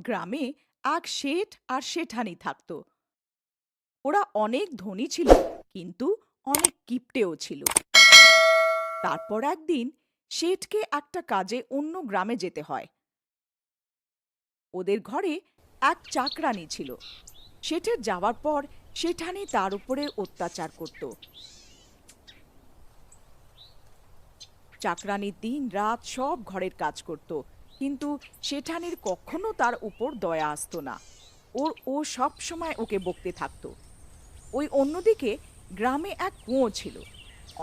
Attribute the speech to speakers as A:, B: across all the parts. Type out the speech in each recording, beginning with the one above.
A: গ্রামে এক শেঠ আর শেঠানী থাকত। ওরা অনেক ধনী ছিল, কিন্তু অনেক কিপটেও ছিল। তারপর একদিন শেঠকে একটা কাজে অন্য গ্রামে যেতে হয়। ওদের ঘরে এক চাকরানী ছিল। শেঠের যাওয়ার পর শেঠানী তার উপরে অত্যাচার করত। চাকরানী দিন রাত সব ঘরের কাজ করত, কিন্তু শেঠানীর কখনো তার উপর দয়া আসতো না। ও সব সময় ওকে বকতে থাকতো। ওই অন্যদিকে গ্রামে এক কুয়ো ছিল।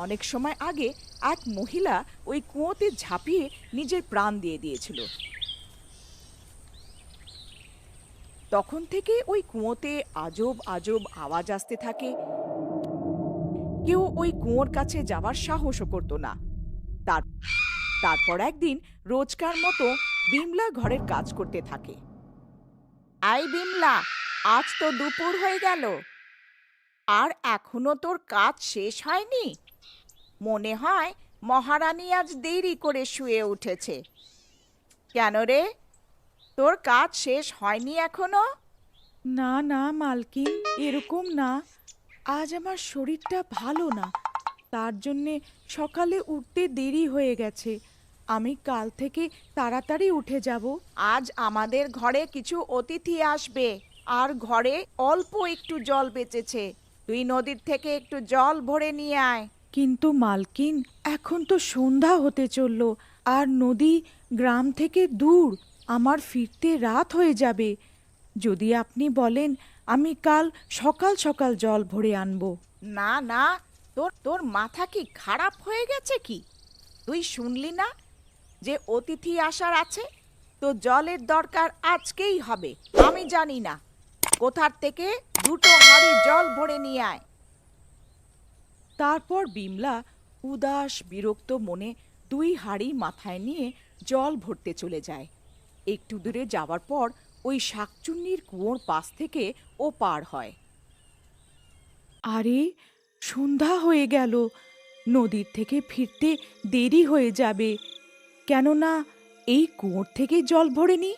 A: অনেক সময় আগে এক মহিলা ওই কুয়োতে ঝাঁপিয়ে নিজের প্রাণ দিয়ে দিয়েছিল। তখন থেকে ওই কুয়োতে আজব আজব আওয়াজ আসতে থাকে। কেউ ওই কুয়োর কাছে যাওয়ার সাহসও করতো না। তার তারপর একদিন রোজকার মতো বিমলা ঘরের কাজ করতে থাকে। আই বিমলা, আজ তো দুপুর হয়ে গেল, আর এখনো তোর কাজ শেষ হয়নি? মনে হয় মহারানী আজ দেরি করে শুয়ে উঠেছে। কেন রে, তোর কাজ শেষ হয়নি এখনো?
B: না না মালকিন, এরকম না। আজ আমার শরীরটা ভালো না, তার জন্যে সকালে উঠতে দেরি হয়ে গেছে। আমি কাল থেকে তাড়াতাড়ি উঠে যাব।
A: আজ আমাদের ঘরে কিছু অতিথি আসবে, আর ঘরে অল্প একটু জল বেঁচেছে। তুই নদীর থেকে একটু জল ভরে নিয়ে আয়।
B: কিন্তু মালকিন, এখন তো সন্ধ্যা হতে চলল, আর নদী গ্রাম থেকে দূর। আমার ফিরতে রাত হয়ে যাবে। যদি আপনি বলেন, আমি কাল সকাল সকাল জল ভরে আনবো।
A: না না, তোর তোর মাথা কি খারাপ হয়ে গেছে কি? তুই শুনলি না যে অতিথি আসার আছে? তো জলের দরকার আজকেই হবে। আমি জানি না, কোথার থেকে দুটো হাঁড়ি জল ভরে নিয়ে আয়। তারপর বিমলা উদাস বিরক্ত মনে দুই হাঁড়ি মাথায় নিয়ে জল ভরতে চলে যায়। একটু দূরে যাওয়ার পর ওই শাকচুন্নির কুয়োর পাশ থেকে ও পার হয়।
B: আরে, সন্ধ্যা হয়ে গেল, নদীর থেকে ফিরতে দেরি হয়ে যাবে। কেননা এই কুয়োর থেকে জল ভরে নি।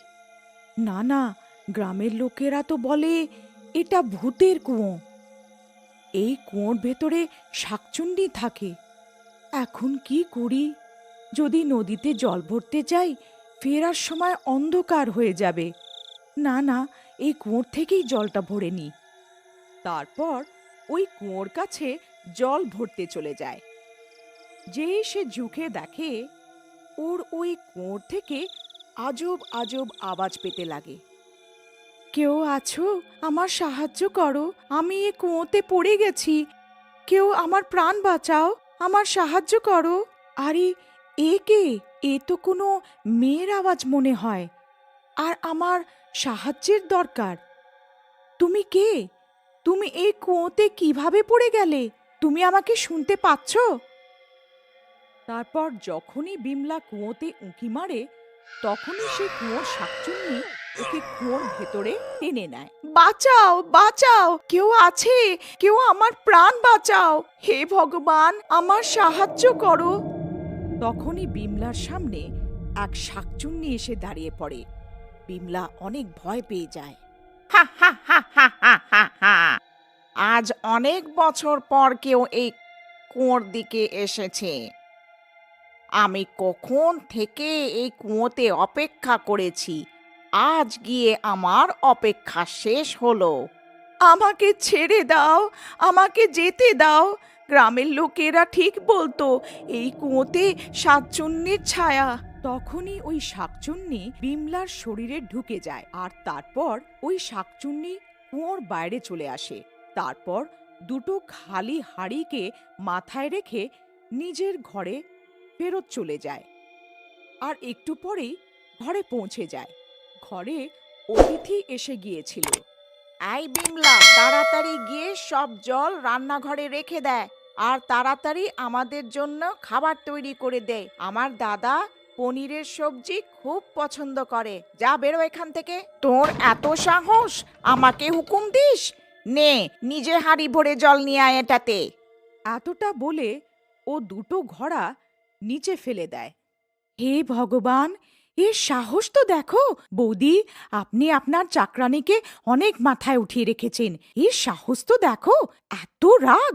B: না না, গ্রামের লোকেরা তো বলে এটা ভূতের কুয়ো। এই কুয়োর ভেতরে শাকচুন্নি থাকে। এখন কি করি? যদি নদীতে জল ভরতে যাই, ফেরার সময় অন্ধকার হয়ে যাবে। না না, এই কুয়োর থেকেই জলটা ভরে নি।
A: তারপর ওই কুয়োর কাছে জল ভরতে চলে যায়। যেই সে ঝুঁকে দেখে, ওর ওই কুয়োর থেকে আজব আজব আওয়াজ পেতে লাগে।
B: কেউ আছো? আমার সাহায্য করো, আমি এ কুয়োতে পড়ে গেছি। কেউ আমার প্রাণ বাঁচাও, আমার সাহায্য করো। আরে, এ কে? এ তো কোনো মেয়ের আওয়াজ মনে হয়, আর আমার সাহায্যের দরকার। তুমি কে? তুমি এই কুয়োতে কিভাবে পড়ে গেলে? তুমি আমাকে শুনতে পাচ্ছ?
A: তারপর যখনই বিমলা কুয়োতে উঁকি মারে, তখনই সে কুয়োর শাকচুন্নি ওকে কুয়োর ভেতরে টেনে নেয়।
B: বাঁচাও, বাঁচাও! কেউ আছে? কেউ আমার প্রাণ বাঁচাও! হে ভগবান, আমার সাহায্য করো।
A: তখনই বিমলার সামনে এক শাকচুন্নি এসে দাঁড়িয়ে পড়ে। বিমলা অনেক ভয় পেয়ে যায়। হা হা হা হা হা হা হা! আজ অনেক বছর পর কেউ এই কুয়োর দিকে এসেছে। আমি কখন থেকে এই কুয়োতে অপেক্ষা করেছি, আজ গিয়ে আমার অপেক্ষা শেষ হলো।
B: আমাকে ছেড়ে দাও, আমাকে যেতে দাও। গ্রামের লোকেরা ঠিক বলতো, এই কুয়োতে শাকচুন্নির ছায়া।
A: তখনই ওই শাকচুন্নি বিমলার শরীরে ঢুকে যায়, আর তারপর ওই শাকচুন্নি কুয়োর বাইরে চলে আসে। তারপর দুটো খালি হাঁড়িকে মাথায় রেখে নিজের ঘরে ফেরত চলে যায়। আর একটু পরেই ঘরে পৌঁছে যায়। ঘরে অতিথি এসে গিয়েছিল। এই বিমলা, তাড়াতাড়ি গিয়ে সব জল রান্নাঘরে রেখে দেয়, আর তাড়াতাড়ি আমাদের জন্য খাবার তৈরি করে দেয়। আমার দাদা পনিরের সবজি খুব পছন্দ করে। যা, বেরো এখান থেকে। তোর এত সাহস আমাকে হুকুম দিস? নে, নিজে হাঁড়ি ভরে জল নিয়ে আয় এটাতে। এতটা বলে ও দুটো ঘড়া নিচে ফেলে দেয়।
B: হে ভগবান, এর সাহস তো দেখো! বৌদি, আপনি আপনার চাকরানীকে অনেক মাথায় উঠিয়ে রেখেছেন, এর সাহস তো দেখো! এত রাগ!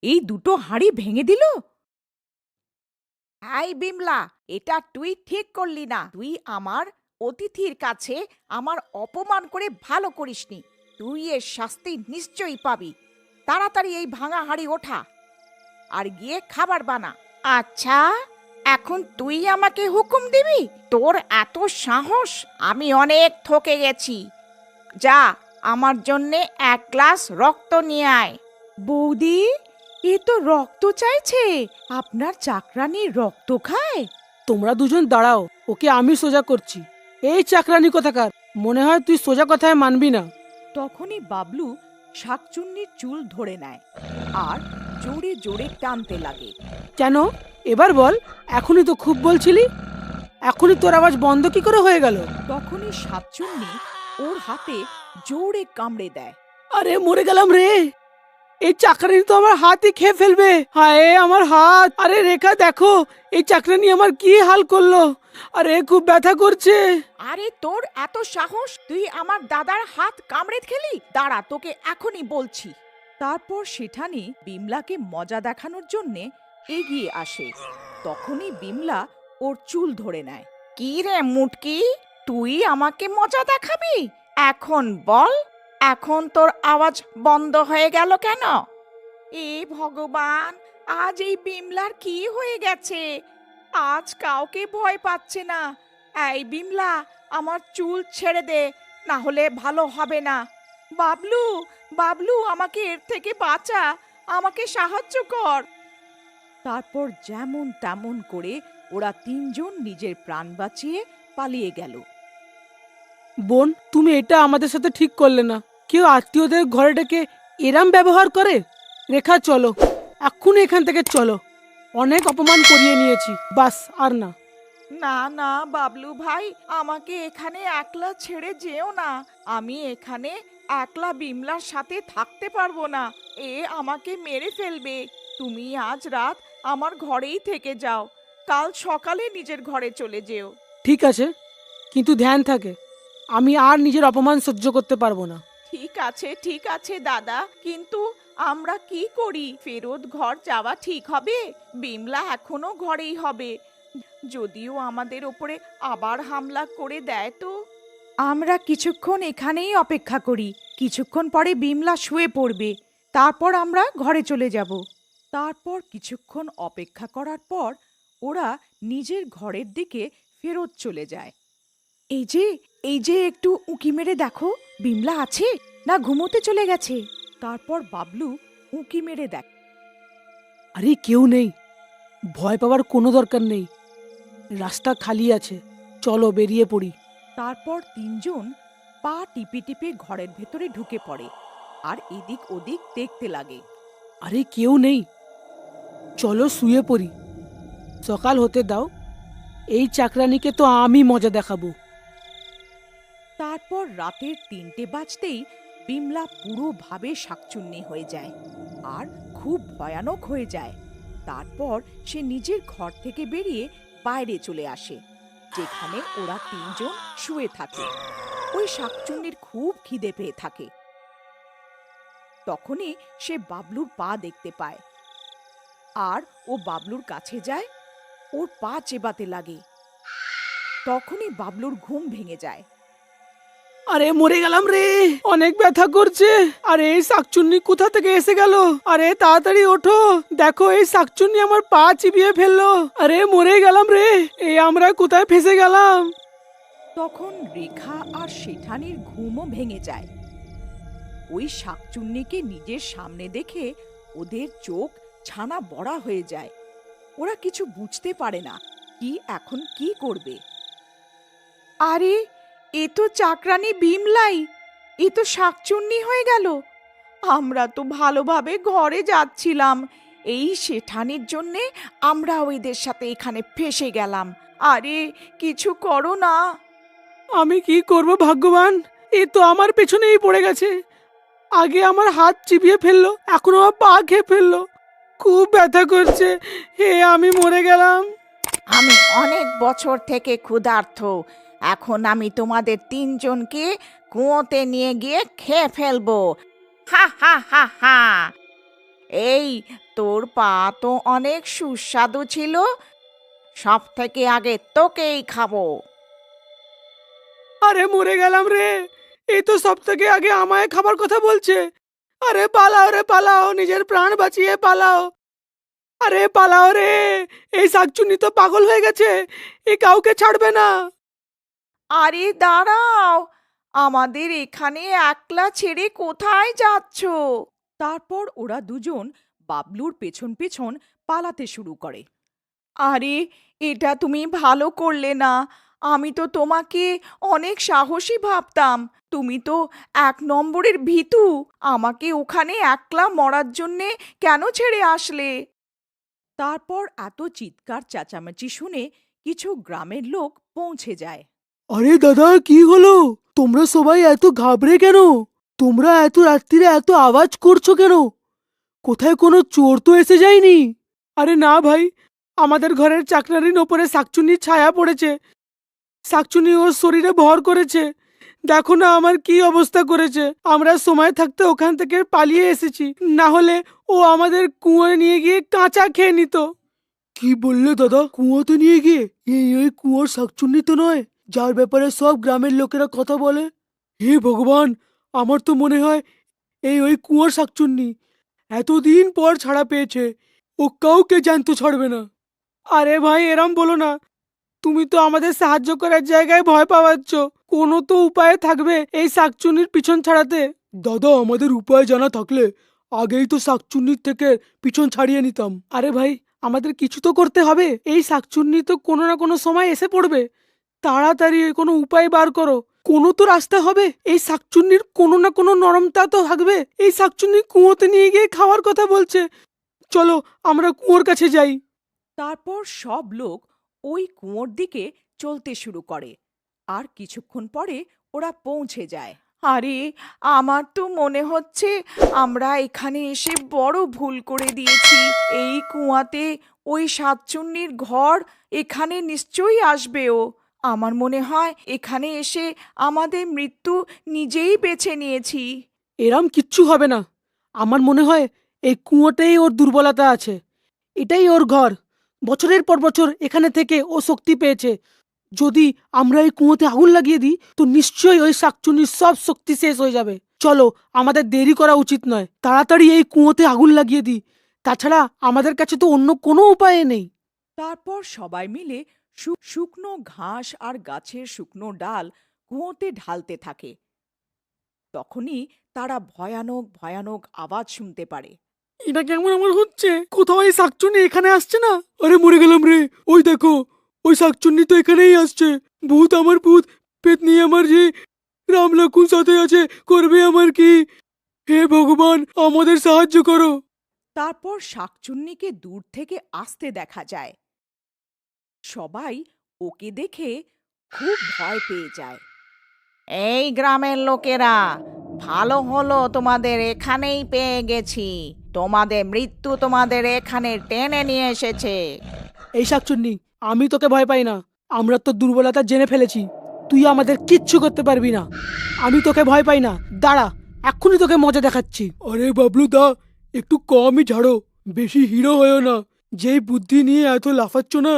B: এই দুটো হাঁড়ি ভেঙে দিল।
A: এই বিমলা, এটা তুই ঠিক করলি না। তুই আমার অতিথির কাছে আমার অপমান করে ভালো করিসনি। তুই এর শাস্তি নিশ্চয়ই পাবি। তাড়াতাড়ি এই ভাঙা হাঁড়ি ওঠা আর গিয়ে খাবার বানা। আচ্ছা, এখন তুই আমাকে হুকুম দিবি? তোর এত সাহস! আমি অনেক থকে গেছি। যা, আমার জন্যে 1 গ্লাস রক্ত নিয়ে আয়।
B: বৌদি, এ তো রক্ত চাইছে! আপনার চাকরানী রক্ত খায়?
C: তোমরা দুজন দাঁড়াও, ওকে আমি সোজা করছি। এই চাকরানি কোথাকার, মনে হয় তুই সোজা কথায় মানবি না।
A: তখনই বাবলু শাকচুন্নির চুল ধরে নেয় আর জোরে জোরে টানতে লাগে।
C: কেন? এবার বল, এখনই তো খুব বলছিলি, এখনই তোর আওয়াজ বন্ধ কি করে হয়ে গেল?
A: তখনই শাকচুন্নি ওর হাতে জোরে কামড়ে দেয়।
C: আরে মরে গেলাম রে! এই চাকরানি তো আমার হাতই খেয়ে ফেলবে। হায় আমার হাত! আরে রেখা দেখো, এই চাকরানি আমার কি হাল করলো। আরে খুব ব্যথা করছে।
A: আরে তোর এত সাহস! তুই আমার দাদার হাত কামড়ে খেলি? দাঁড়া, তোকে এখনই বলছি। তারপর সেঠানি বিমলাকে মজা দেখানোর জন্যে এগিয়ে আসে। তখনই বিমলা ওর চুল ধরে নেয়। কি রে মুটকি, তুই আমাকে মজা দেখাবি? এখন বল, এখন তোর আওয়াজ বন্ধ হয়ে গেল কেন? এ ভগবান, আজ এই বিমলার কি হয়ে গেছে? আজ কাউকে ভয় পাচ্ছে না। এই বিমলা, আমার চুল ছেড়ে দে, না হলে ভালো হবে না। বাবলু, বাবলু, আমাকে এর থেকে বাঁচা, আমাকে সাহায্য কর। তারপর যেমন তেমন করে ওরা তিনজন নিজের প্রাণ বাঁচিয়ে পালিয়ে গেল।
C: বোন, তুমি এটা আমাদের সাথে ঠিক করলে না। কেউ আত্মীয়দের ঘরে ডেকে এরাম ব্যবহার করে? রেখা চলো, এক্ষুনি এখান থেকে চলো। অনেক অপমান করিয়ে নিয়েছি, বাস আর না।
A: না না বাবলু ভাই, আমাকে এখানে একলা ছেড়ে যেও না। আমি এখানে একলা বিমলার সাথে থাকতে পারবো না। এ আমাকে মেরে ফেলবে। তুমি আজ রাত আমার ঘরেই থেকে যাও, কাল সকালে নিজের ঘরে চলে যেও।
C: ঠিক আছে, কিন্তু ধ্যান থাকে, আমি আর নিজের অপমান সহ্য করতে পারবো না।
A: ঠিক আছে দাদা, কিন্তু আমরা কি করি? ফেরত ঘর যাওয়া ঠিক হবে? বিমলা এখনো ঘরেই হবে। যদিও আমাদের ওপরে আবার হামলা করে দেয় তো?
B: আমরা কিছুক্ষণ এখানেই অপেক্ষা করি, কিছুক্ষণ পরে বিমলা শুয়ে পড়বে, তারপর আমরা ঘরে চলে যাব।
A: তারপর কিছুক্ষণ অপেক্ষা করার পর ওরা নিজের ঘরের দিকে ফেরত চলে যায়।
B: এই যে একটু উঁকি মেরে দেখো, বিমলা আছে না ঘুমোতে চলে গেছে?
A: তারপর বাবলু উঁকি মেরে দেখ।
C: আরে কেউ নেই, ভয় পাওয়ার কোনো দরকার নেই, রাস্তা খালি আছে, চলো বেরিয়ে পড়ি।
A: তারপর তিনজন পা টিপে টিপে ঘরের ভেতরে ঢুকে পড়ে আর এদিক ওদিক দেখতে লাগে।
C: আরে কেউ নেই, চলো শুয়ে পড়ি, সকাল হতে দাও, এই চাকরানিকে তো আমি মজা দেখাবো।
A: তারপর রাতের 3টে বাজতেই বিমলা পুরোভাবে শাকচুন্নি হয়ে যায় আর খুব ভয়ানক হয়ে যায়। তারপর সে নিজের ঘর থেকে বেরিয়ে বাইরে চলে আসে, যেখানে ওরা তিনজন শুয়ে থাকে। ওই শাকচুন্নির খুব খিদে পেয়ে থাকে। তখনই সে বাবলুর পা দেখতে পায় আর ও বাবলুর কাছে যায়, ওর পা চেবাতে লাগে। তখনই বাবলুর ঘুম ভেঙে যায়।
C: আরে মরে গেলাম রে, অনেক ব্যথা করছে। আরে এই শাকচুন্নি কোথা থেকে এসে গেল? আরে তাড়াতাড়ি ওঠো, দেখো এই শাকচুন্নি আমার পা চিবিয়ে ফেললো। আরে মরে গেলাম রে, এই আমরা কোথায় ফেসে গেলাম?
A: তখন রেখা আর শেঠানির ঘুমও ভেঙে যায়। ওই শাকচুন্নিকে নিজের সামনে দেখে ওদের চোখ ছানা বড়া হয়ে যায়। ওরা কিছু বুঝতে পারে না কি এখন কি করবে।
B: আরে এ তো চাকরানী বিমলাই, এ তো শাকচুন্নি হয়ে গেল। আমরা তো ভালোভাবে ঘরে যাচ্ছিলাম, এই শেঠানির জন্যে আমরা ওদের সাথে এখানে ফেসে গেলাম। আরে কিছু করো না।
C: আমি কি করব ভাগ্যবান, এ তো আমার পেছনেই পড়ে গেছে। আগে আমার হাত চিবিয়ে ফেললো, এখন আমার পা খেয়ে ফেললো, খুব ব্যথা করছে। হে আমি মরে গেলাম।
A: আমি অনেক বছর থেকে ক্ষুধার্ত। এখন আমি তোমাদের তিনজনকে কুয়োতে নিয়ে গিয়ে খেয়ে ফেলবো। হা হা হা হা। এই, তোর পা তো অনেক সুস্বাদু ছিল, সব থেকে আগে তোকেই খাবো।
C: আরে মরে গেলাম রে, এই তো সব থেকে আগে আমায় খাবার কথা বলছে। আরে পালাও রে পালাও, নিজের প্রাণ বাঁচিয়ে পালাও। আরে পালাও রে, এই শাকচুন্নি তো পাগল হয়ে গেছে, এ কাউকে ছাড়বে না।
A: আরে দাঁড়াও, আমাদের এখানে একলা ছেড়ে কোথায় যাচ্ছ? তারপর ওরা দুজন বাবলুর পেছন পেছন পালাতে শুরু করে। আরে, এটা তুমি ভালো করলে না। আমি তো তোমাকে অনেক সাহসী ভাবতাম। তুমি তো 1 নম্বরের ভীতু। আমাকে ওখানে একলা মরার জন্যে কেন ছেড়ে আসলে? তারপর এত চিৎকার চেঁচামেচি শুনে কিছু গ্রামের লোক পৌঁছে যায়।
C: আরে দাদা, কি হলো? তোমরা সবাই এত ঘাবড়ে কেন? তোমরা এত রাত্রিরে এত আওয়াজ করছো কেন? কোথায় কোনো চোর তো এসে যায়নি? আরে না ভাই, আমাদের ঘরের চাকরানির ওপরে শাকচুন্নির ছায়া পড়েছে। শাকচুন্নি ওর শরীরে ভর করেছে। দেখো না আমার কি অবস্থা করেছে। আমরা সময় থাকতে ওখান থেকে পালিয়ে এসেছি, না হলে ও আমাদের কুয়োয় নিয়ে গিয়ে কাঁচা খেয়ে নিত। কি বললে দাদা? কুয়োতে নিয়ে গিয়ে? এই কুয়োর শাকচুন্নি তো নয় যার ব্যাপারে সব গ্রামের লোকেরা কথা বলে। হে ভগবান, আমার তো মনে হয় ওই কুয়োর শাকচুন্নি এতদিন পর ছাড়া পেয়েছে, ও কাউকে জ্যান্ত ছাড়বে না। আরে ভাই, এরম বলো না। তুমি তো আমাদের সাহায্য করার জায়গায় ভয় পাওয়াচ্ছ। কোনো তো উপায় থাকবে এই শাকচুন্নির পিছন ছাড়াতে। দাদা, আমাদের উপায় জানা থাকলে আগেই তো শাকচুন্নির থেকে পিছন ছাড়িয়ে নিতাম। আরে ভাই, আমাদের কিছু তো করতে হবে। এই শাকচুন্নি তো কোনো না কোনো সময় এসে পড়বে। তাড়াতাড়ি কোনো উপায় বার করো। কোনো তো রাস্তা হবে। এই শাকচুন্নির কোনো না কোনো নরমতা তো থাকবে। এই শাকচুন্নি কুয়োতে নিয়ে গিয়ে খাওয়ার কথা বলছে। চলো আমরা কুয়োর কাছে যাই।
A: তারপর সব লোক ওই কুয়োর দিকে চলতে শুরু করে, আর কিছুক্ষণ পরে ওরা পৌঁছে যায়। আরে, আমার তো মনে হচ্ছে আমরা এখানে এসে বড় ভুল করে দিয়েছি। এই কুয়াতে ওই শাকচুন্নির ঘর, এখানে নিশ্চয়ই আসবে ও। আমার মনে হয় এখানে এসে আমাদের মৃত্যু নিজেই বেছে নিয়েছি।
C: এরম কিচ্ছু হবে না। আমার মনে হয় এই কুয়োটাই ওর দুর্বলতা আছে। এটাই ওর ঘর। বছরের পর বছর এখানে থেকে ও শক্তি পেয়েছে। যদি আমরা এই কুয়োতে আগুন লাগিয়ে দিই তো নিশ্চয়ই ওই শাকচুন্নির সব শক্তি শেষ হয়ে যাবে। চলো, আমাদের দেরি করা উচিত নয়। তাড়াতাড়ি এই কুয়োতে আগুন লাগিয়ে দিই। তাছাড়া আমাদের কাছে তো অন্য কোনো উপায় নেই।
A: তারপর সবাই মিলে শুকনো ঘাস আর গাছের শুকনো ডাল কুয়োতে ঢালতে থাকে। তখনই তারা ভয়ানক ভয়ানক আওয়াজ শুনতে পারে।
C: এটা কেমন আমার হচ্ছে? কোথাও এই শাকচুন্নি এখানে আসছে না। আরে মরে গেলাম রে, ওই দেখো, ওই শাকচুন্নি তো এখানেই আসছে। ভূত আমার ভূত, পেতনি আমার যে, রাম লক্ষণ সাথে আছে, করবে আমার কি? হে ভগবান, আমাদের সাহায্য করো।
A: তারপর শাকচুন্নিকে দূর থেকে আসতে দেখা যায়। সবাই ওকে দেখে খুব ভয় পেয়ে যায়। এই গ্রামের লোকেরা, ভালো হলো তোমাদের এখানেই পেয়ে গেছি। তোমাদের মৃত্যু তোমাদের এখানে টেনে নিয়ে এসেছে।
C: এই শাকচুন্নি, আমি তোকে ভয় পাই না। আমরা তো দুর্বলতা জেনে ফেলেছি। তুই আমাদের কিচ্ছু করতে পারবি না। আমি তোকে ভয় পাই না। দাঁড়া, এক্ষুনি তোকে মজা দেখাচ্ছি। আরে বাবলু দা, একটু কমই ঝাড়ো, বেশি হিরো হয়েও না। যেই বুদ্ধি নিয়ে এত লাফাচ্ছ না,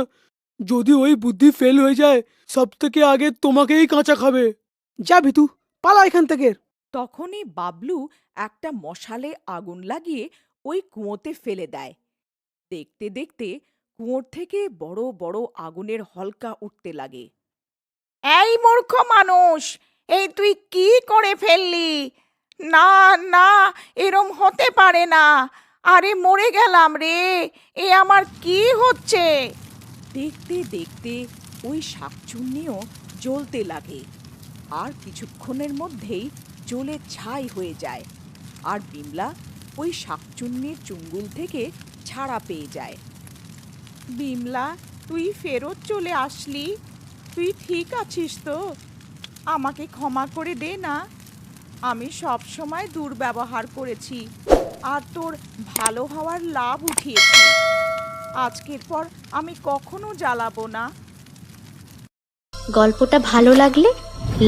C: যদি ওই বুদ্ধি ফেল হয়ে যায় সব থেকে আগে তোমাকেই কাঁচা খাবে। যা ভিতু, পালা এখান থেকে।
A: তখনই বাবলু একটা মশালে আগুন লাগিয়ে ওই কুয়োতে ফেলে দেয়। দেখতে দেখতে কুয়োর থেকে বড় বড় আগুনের হলকা উঠতে লাগে। এই মূর্খ মানুষ, এই তুই কি করে ফেললি? না না, এরম হতে পারে না। আরে মরে গেলাম রে, এ আমার কি হচ্ছে? দেখতে দেখতে ওই শাকচুন্নিও জ্বলতে লাগে, আর কিছুক্ষণের মধ্যেই জ্বলে ছাই হয়ে যায়। আর বিমলা ওই শাকচুন্নির চুঙ্গুল থেকে ছাড়া পেয়ে যায়। বিমলা, তুই ফেরত চলে আসলি? তুই ঠিক আছিস তো? আমাকে ক্ষমা করে দে না। আমি সব সময় দুর্ব্যবহার করেছি আর তোর ভালো হওয়ার লাভ উঠিয়েছি। আজকের পর আমি কখনো জ্বালাবো না।
D: গল্পটা ভালো লাগলে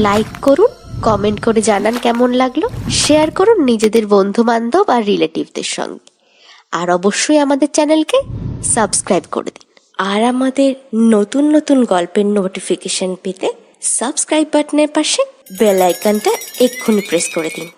D: লাইক করুন, কমেন্ট করে জানান কেমন লাগলো, শেয়ার করুন নিজেদের বন্ধু বান্ধব আর রিলেটিভদের সঙ্গে, আর অবশ্যই আমাদের চ্যানেলকে সাবস্ক্রাইব করে দিন। আর আমাদের নতুন নতুন গল্পের নোটিফিকেশন পেতে সাবস্ক্রাইব বাটনের পাশে বেল আইকনটা এক্ষুনি প্রেস করে দিন।